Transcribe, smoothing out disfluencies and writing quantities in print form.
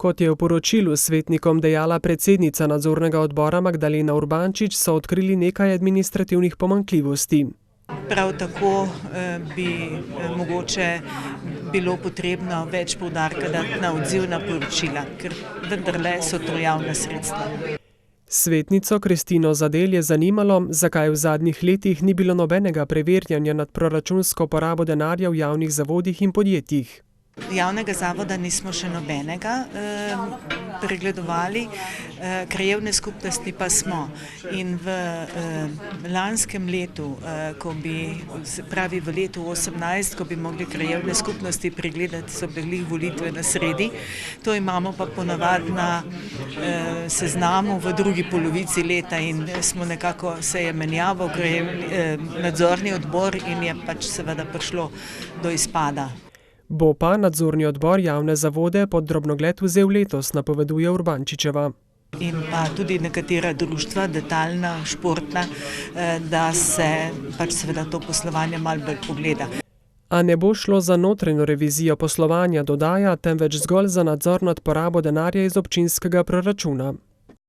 Kot je v poročilu svetnikom dejala predsednica nadzornega odbora Magdalena Urbančič, so odkrili nekaj administrativnih pomanjkljivosti. Prav tako bi mogoče bilo potrebno več poudarka dati na odzivna poročila, ker vendarle so to javna sredstva. Svetnico Kristino Zadel je zanimalo, zakaj v zadnjih letih ni bilo nobenega preverjanja nad proračunsko porabo denarja v javnih zavodih in podjetjih. Javnega zavoda nismo še nobenega pregledovali, krajevne skupnosti pa smo. In v lanskem letu, se pravi v letu 2018, ko bi mogli krajevne skupnosti pregledati, so bili volitve na sredi. To imamo pa ponavadi na seznamu v drugi polovici leta in smo nekako se je menjaval nadzorni odbor in je pač seveda prišlo do izpada. Bo pa nadzorni odbor javne zavode pod drobnogled vzel letos, napoveduje Urbančičeva. In pa tudi nekatera društva, detaljna, športna, da se pač seveda to poslovanje malo bolj pogleda. A ne bo šlo za notranjo revizijo poslovanja, dodaja, temveč zgolj za nadzor nad porabo denarja iz občinskega proračuna.